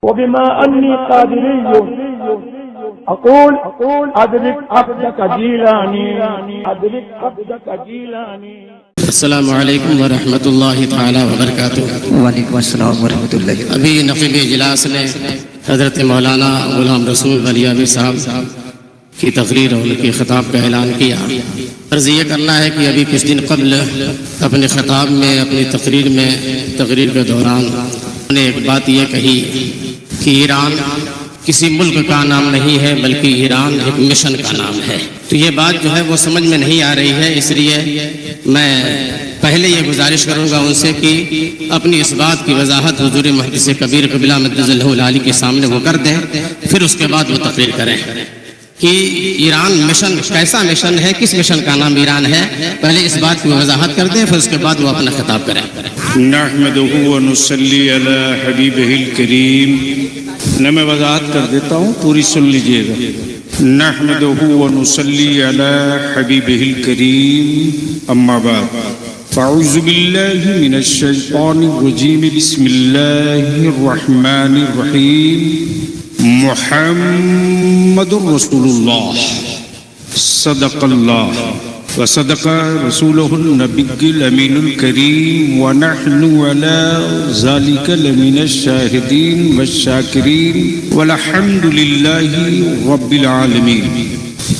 وبما أني قادري أقول أدرك عبدك جيلاني أدرك عبدك جيلاني. السلام علیکم ورحمۃ اللہ تعالی وبرکاتہ. وعلیکم السلام ورحمۃ اللہ. ابھی نقیب اجلاس نے حضرت مولانا غلام رسول علی عابد صاحب کی تقریر اور ان کی خطاب کا اعلان کیا. عرض یہ کرنا ہے کہ ابھی کچھ دن قبل اپنے خطاب میں اپنی تقریر کے دوران انہوں نے ایک بات یہ کہی کہ ایران کسی ملک کا نام نہیں ہے بلکہ ایران ایک مشن کا نام ہے. تو یہ بات جو ہے وہ سمجھ میں نہیں آ رہی ہے، اس لیے میں پہلے یہ گزارش کروں گا ان سے کہ اپنی اس بات کی وضاحت حضور محدث کبیر قبلہ مجدد اللہ العالی کے سامنے وہ کر دیں، پھر اس کے بعد وہ تقریر کریں کہ ایران مشن کیسا مشن ہے، کس مشن کا نام ایران ہے. پہلے اس بات کی وضاحت کر دیں، پھر اس کے بعد وہ اپنا خطاب کریں. نحمدہ و نصلی علی حبیبہ الکریم. میں وضاحت کر دیتا ہوں، پوری سن لیجئے گا. نحمدہ و نصلی علی حبیبہ الکریم. اما بعد فاعوذ باللہ من الشیطان الرجیم. بسم اللہ الرحمن الرحیم. محمد رسول اللہ صدق اللہ وصدق رسولہ النبی الامین الکریم ونحن علی ذالک لمن الشاہدین والشاکرین والحمد للہ رب العالمین.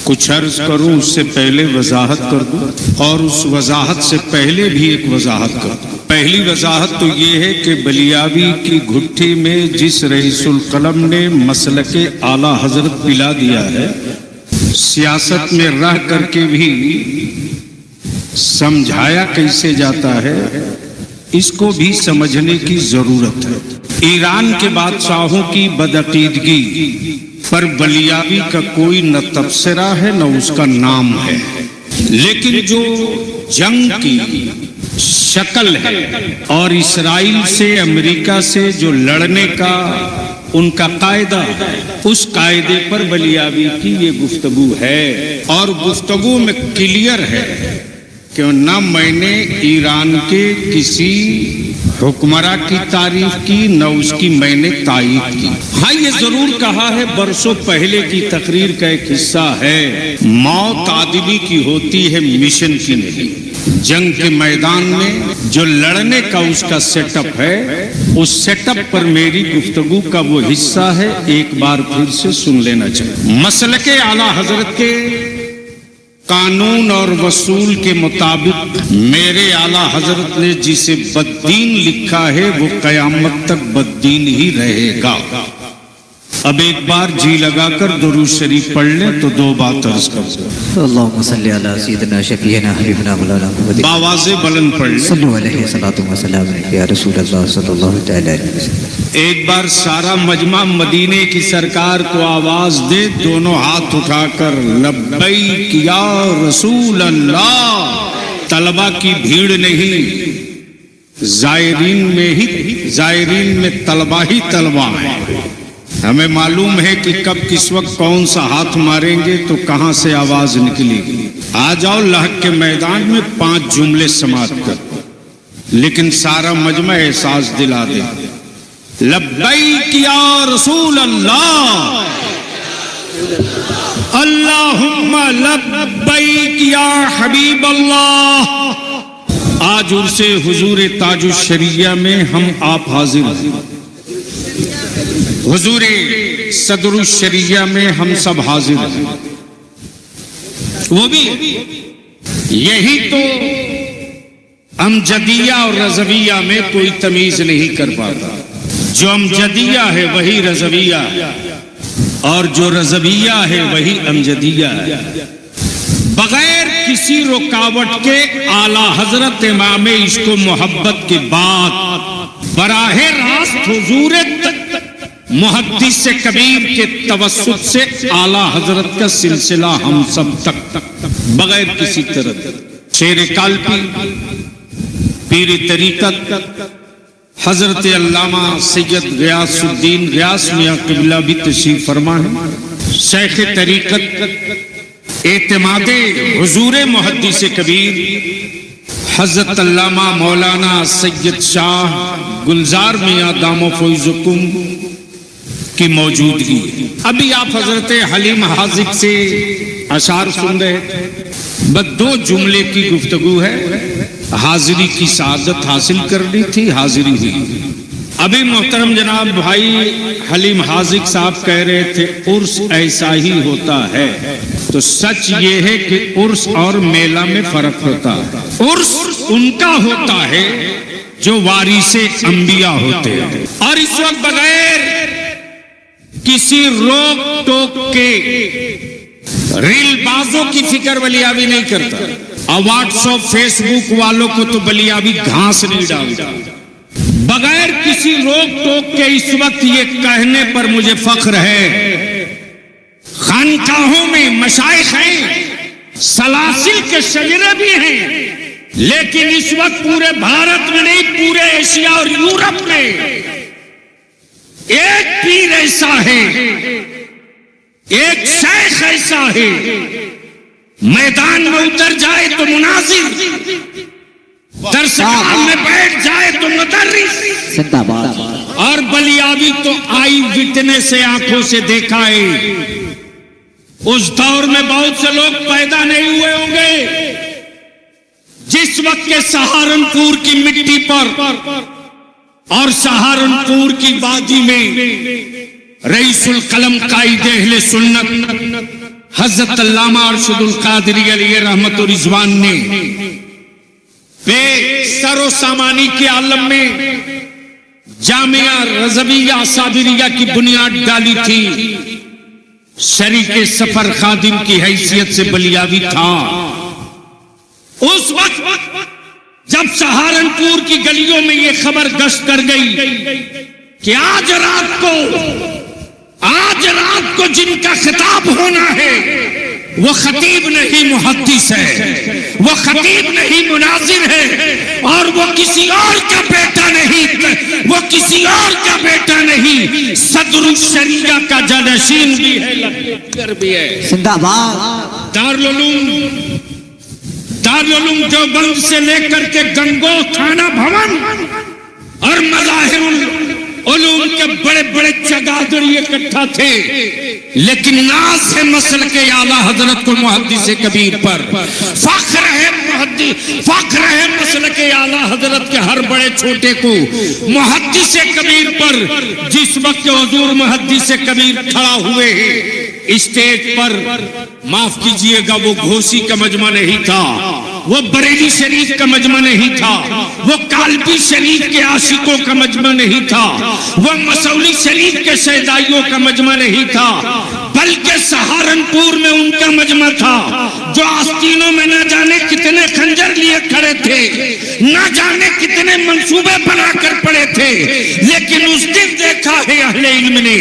کچھ عرض کروں اس سے پہلے وضاحت کر دوں، اور اس وضاحت سے پہلے بھی ایک وضاحت کر دوں. پہلی وضاحت تو یہ ہے کہ بلیاوی کی گھٹی میں جس رئیس القلم نے مسلک اعلیٰ حضرت پلا دیا ہے، سیاست میں رہ کر کے بھی سمجھایا کیسے جاتا ہے، اس کو بھی سمجھنے کی ضرورت ہے. ایران کے بادشاہوں کی بدعقیدگی پر بلیاوی کا کوئی نہ تبصرہ ہے نہ اس کا نام ہے، لیکن جو جنگ کی شکل ہے اور اسرائیل سے امریکہ سے جو لڑنے کا ان کا قاعدہ، اس قاعدے پر بلیاوی کی یہ گفتگو ہے. اور گفتگو میں کلیئر ہے کہ نہ میں نے ایران کے کسی حکمراں کی تعریف کی نہ اس کی میں نے تائید کی. ہاں یہ ضرور کہا ہے، برسوں پہلے کی تقریر کا ایک حصہ ہے، موت آدمی کی ہوتی ہے مشن کی نہیں. جنگ کے میدان میں جو لڑنے کا اس کا سیٹ اپ ہے، اس سیٹ اپ پر میری گفتگو کا وہ حصہ ہے، ایک بار پھر سے سن لینا چاہیے. مسلک اعلیٰ حضرت کے قانون اور وصول کے مطابق میرے اعلیٰ حضرت نے جسے بددین لکھا ہے وہ قیامت تک بددین ہی رہے گا. اب ایک بار جی لگا کر درود شریف پڑھ لیں تو دو بات عرض کر دیں. اللہم صلی علی سیدنا شفیعنا حبیبنا مولانا محمد. باواز بلند پڑھ لیں. صلو علیہ الصلوۃ والسلام علیہ یا رسول اللہ صلی اللہ تعالی علیہ وسلم. ایک بار سارا مجمع مدینے کی سرکار کو آواز دے، دونوں ہاتھ اٹھا کر لبیک یا رسول اللہ. طلبہ کی بھیڑ نہیں، زائرین میں طلبہ ہی طلبہ ہیں. ہمیں معلوم ہے کہ کب کس وقت کون سا ہاتھ ماریں گے تو کہاں سے آواز نکلے گی. آ جاؤ لحق کے میدان میں 5 جملے سماعت کر، لیکن سارا مجمع احساس دلا دے. لبیک یا رسول اللہ، اللہم لبیک یا حبیب اللہ. آج عرص حضور تاج الشریعہ میں ہم آپ حاضر ہیں، حضور صدر الشریعہ میں ہم سب حاضر ہیں. وہ بھی یہی تو امجدیہ اور رضویہ میں کوئی تمیز نہیں کر پاتا. جو امجدیہ ہے وہی رضویہ ہے، اور جو رضویہ ہے وہی امجدیہ ہے. بغیر کسی رکاوٹ کے اعلیٰ حضرت امام عشق و محبت کے بعد براہ راست حضور محدث کبیر کے توسط سے اعلیٰ حضرت کا سلسلہ ہم سب تک بغیر کسی طرح. شیر کالپی پیر طریقت حضرت علامہ سید غیاث الدین غیاث میاں قبلہ بھی تشریف فرما ہے. شیخ طریقت اعتماد حضور محدث کبیر حضرت علامہ مولانا سید شاہ گلزار میاں دام و فیضکم کی موجودگی. ابھی آپ حضرت حلیم حاذق سے اشعار سن رہے تھے. بس 2 جملے کی گفتگو ہے. حاضری کی سعادت حاصل کرنی تھی، حاضری ہوئی. ابھی محترم جناب بھائی حلیم حاذق صاحب کہہ رہے تھے عرس ایسا ہی ہوتا ہے. تو سچ یہ ہے کہ عرس اور میلہ میں فرق ہوتا ہے. عرس ان کا ہوتا ہے جو وارث انبیاء ہوتے ہیں، اور اس وقت بغیر کسی روک ٹوک کے ریل بازوں کی فکر بلیابی نہیں کرتا. اور واٹس ایپ فیس بک والوں کو تو بلیابی گھاس نہیں ڈالتا. بغیر کسی روک ٹوک کے اس وقت یہ کہنے پر مجھے فخر ہے، خانقاہوں میں مشائخ ہیں، سلاسل کے شجرے بھی ہیں، لیکن اس وقت پورے بھارت میں نہیں، پورے ایشیا اور یورپ میں ایک پیر ایسا ہے، ایک شیخ ایسا ہے، میدان میں اتر جائے تو مناظر، درسگاہ میں بیٹھ جائے تو مدرس، اور بلیابی تو آئی وٹنس سے آنکھوں سے دیکھا ہے. اس دور میں بہت سے لوگ پیدا نہیں ہوئے ہوں گے جس وقت کے سہارنپور کی مٹی پر اور سہارنپور کی وادی میں رئیس القلم قائد اہل سنت حضرت علامہ ارشد القادری علیہ رحمت و رضوان نے بے سر و سامانی کے عالم میں جامعہ رضویہ صابریہ کی بنیاد ڈالی تھی. شریک سفر خادم کی حیثیت سے بلیابی تھا. اس وقت جب سہارنپور کی گلیوں میں یہ خبر گشت کر گئی کہ آج رات کو جن کا خطاب ہونا ہے وہ خطیب نہیں محدث ہے، وہ خطیب نہیں مناظر ہے، اور وہ کسی اور کا بیٹا نہیں، وہ کسی اور کا بیٹا نہیں، صدر الشریعہ کا جانشین بھی ہے، لخر بھی ہے. زندہ باد. دارالعلوم دیوبند سے لے کر کے گنگو تھانہ بھون اور مظاہر العلوم کے بڑے بڑے چگادری اکٹھا تھے، لیکن ناز ہے مسلک اعلیٰ حضرت کو محدث کبیر پر. فخر ہے مسلک اعلیٰ حضرت کے ہر بڑے چھوٹے کو محدث کبیر پر. جس وقت حضور محدث کبیر کھڑا ہوئے اسٹیج پر، معاف کیجئے گا، وہ گھوسی کا مجمع نہیں تھا، وہ بریلی شریف کا مجمع نہیں تھا، وہ کالپی شریف کے عاشقوں کا مجمع نہیں تھا، وہ مسولی شریف کے شہدائیوں کا مجمع نہیں تھا، بلکہ سہارنپور میں ان کا مجمع تھا جو آستینوں میں نہ جانے کتنے خنجر لیے کھڑے تھے، نہ جانے کتنے منصوبے بنا کر پڑے تھے، لیکن اس دن دیکھا ہے اہل علم نے.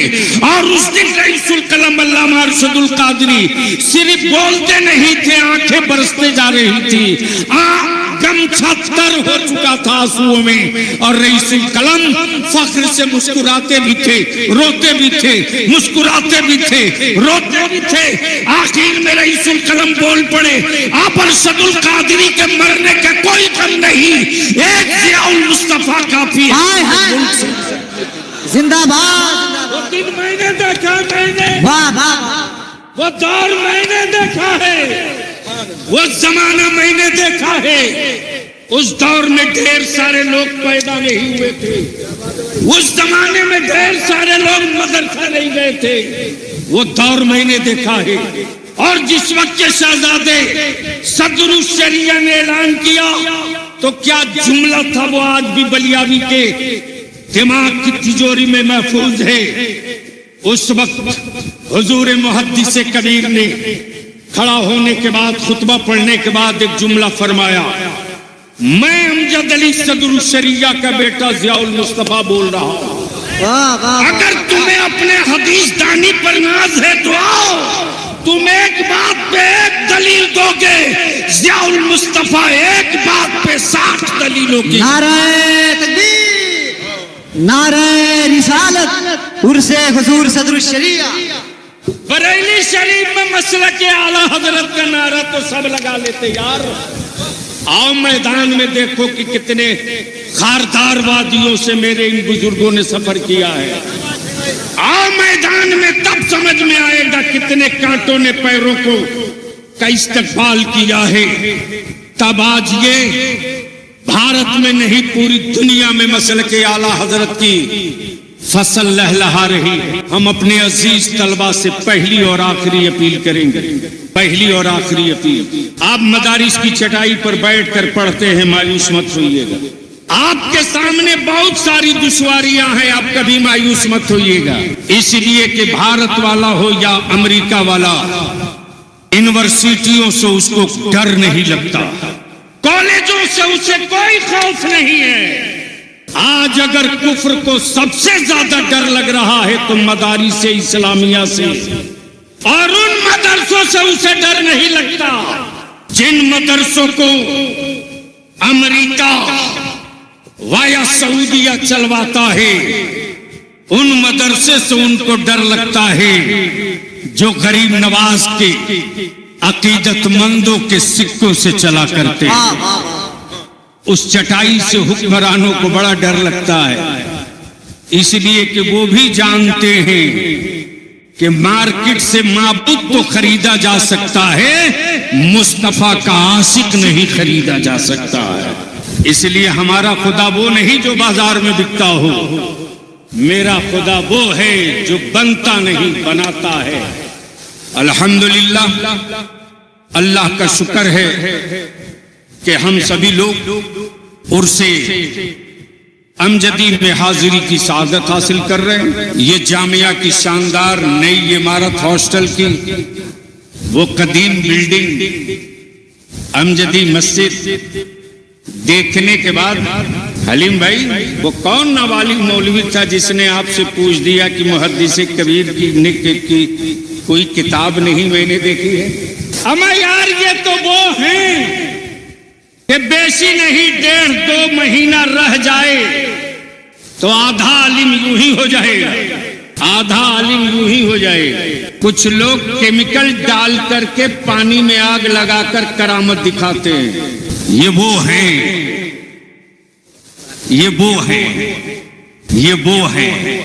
اور اس دن رئیس القلم علامہ ارشد القادری صرف بولتے نہیں تھے، آنکھیں برستے جا رہی تھی، گمچھا تر ہو چکا تھا آنسوؤں میں، اور رئیس القلم فخر سے مسکراتے بھی تھے، روتے بھی تھے، مسکراتے بھی تھے، روتے بھی تھے. آخر میں رئیس القلم بول پڑے، آپ ارشد القادری کے مرنے کا کوئی غم نہیں، ایک ضیاء المصطفیٰ کافی ہے. زندہ باد. وہ دن میں نے دیکھا، واہ واہ. وہ دور میں نے دیکھا ہے، وہ زمانہ میں نے دیکھا ہے. اس دور میں ڈھیر سارے لوگ پیدا نہیں ہوئے تھے، اس زمانے میں ڈھیر سارے لوگ مدرسہ نہیں گئے تھے. وہ دور میں نے دیکھا ہے. اور جس وقت کے شہزادے صدر الشریعہ نے اعلان کیا تو کیا جملہ تھا، وہ آج بھی بلیابی کے دماغ کی تجوری میں محفوظ ہے. اس وقت حضور محدث کبیر نے کھڑا ہونے کے بعد، خطبہ پڑھنے کے بعد ایک جملہ فرمایا، میں امجد علی صدر الشریعہ کا بیٹا ضیاء المصطفیٰ بول رہا ہوں. اگر تمہیں اپنے حدیث دانی پر ناز ہے تو آؤ، تم ایک بات پہ ایک دلیل دو گے، ضیاء المصطفیٰ ایک بات پہ 60 دلیلوں کی. نعرہ تکبیر، نعرہ رسالت، عرس حضور صدر الشریعہ. بریلی شریف میں مسلک اعلیٰ حضرت کا نعرہ تو سب لگا لیتے یار. آؤ میدان میں دیکھو کہ کتنے خاردار وادیوں سے میرے ان بزرگوں نے سفر کیا ہے. آؤ میدان میں تب سمجھ میں آئے گا کتنے کانٹوں نے پیروں کو کا استقبال کیا ہے. تب آج یہ بھارت میں نہیں پوری دنیا میں مسلک اعلیٰ حضرت کی فصل لہلہا رہی. ہم اپنے عزیز طلبہ سے پہلی اور آخری اپیل کریں گے, پہلی اور آخری اپیل, آپ مدارس کی چٹائی پر بیٹھ کر پڑھتے ہیں, مایوس مت ہوئیے گا. آپ کے سامنے بہت ساری دشواریاں ہیں, آپ کبھی مایوس مت ہوئیے گا. اس لیے کہ بھارت والا ہو یا امریکہ والا, یونیورسٹیوں سے اس کو ڈر نہیں لگتا, کالجوں سے اسے کوئی خوف نہیں ہے. آج اگر کفر کو سب سے زیادہ ڈر لگ رہا ہے تو مدارس اسلامیہ سے, اور ان مدرسوں سے اسے ڈر نہیں لگتا جن مدرسوں کو امریکہ وایا سعودیہ چلواتا ہے. ان مدرسے سے ان کو ڈر لگتا ہے جو غریب نواز کے عقیدت مندوں کے سکوں سے چلا کرتے ہیں. اس چٹائی سے حکمرانوں کو بڑا ڈر لگتا ہے, اس لیے کہ وہ بھی جانتے ہیں کہ مارکیٹ سے معبود تو خریدا جا سکتا ہے, مصطفیٰ کا عاشق نہیں خریدا جا سکتا ہے. اس لیے ہمارا خدا وہ نہیں جو بازار میں بکتا ہو, میرا خدا وہ ہے جو بنتا نہیں بناتا ہے. الحمدللہ, اللہ کا شکر ہے کہ ہم سبھی لوگ عرص امجدی میں حاضری کی سعادت حاصل کر رہے ہیں. یہ جامعہ کی شاندار نئی عمارت ہاسٹل کی وہ قدیم بلڈنگ امجدی مسجد دیکھنے کے بعد, حلیم بھائی وہ کون نابالغ مولوی تھا جس نے آپ سے پوچھ دیا کہ محدث کبیر کی کوئی کتاب نہیں میں نے دیکھی ہے؟ اما یار یہ تو وہ ہیں کہ بیشی نہیں 1.5-2 مہینہ رہ جائے تو آدھا عالم یوں ہی ہو جائے, آدھا عالم یوں ہی ہو جائے. کچھ لوگ کیمیکل ڈال کر کے پانی میں آگ لگا کر کرامت دکھاتے ہیں. یہ وہ ہیں, یہ وہ ہیں, یہ وہ ہیں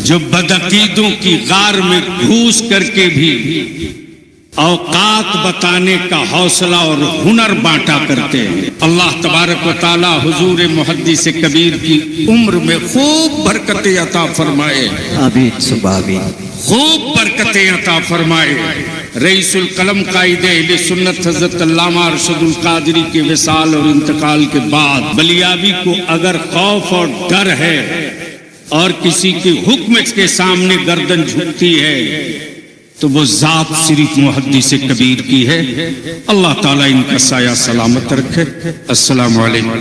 جو بدعقیدوں کی غار میں گھوس کر کے بھی اوقات بتانے کا حوصلہ اور ہنر بانٹا کرتے ہیں. اللہ تبارک و تعالی حضور محدث کبیر کی عمر میں خوب برکتیں عطا فرمائے, آمین ثم آمین. خوب برکتیں عطا فرمائے. رئیس القلم قائد اہل سنت حضرت علامہ ارشد القادری کے وصال اور انتقال کے بعد بلیابی کو اگر خوف اور ڈر ہے اور کسی کے حکم کے سامنے گردن جھکتی ہے تو وہ ذات صرف محدث کبیر کی ہے. اللہ تعالیٰ ان کا سایہ سلامت رکھے. السلام علیکم.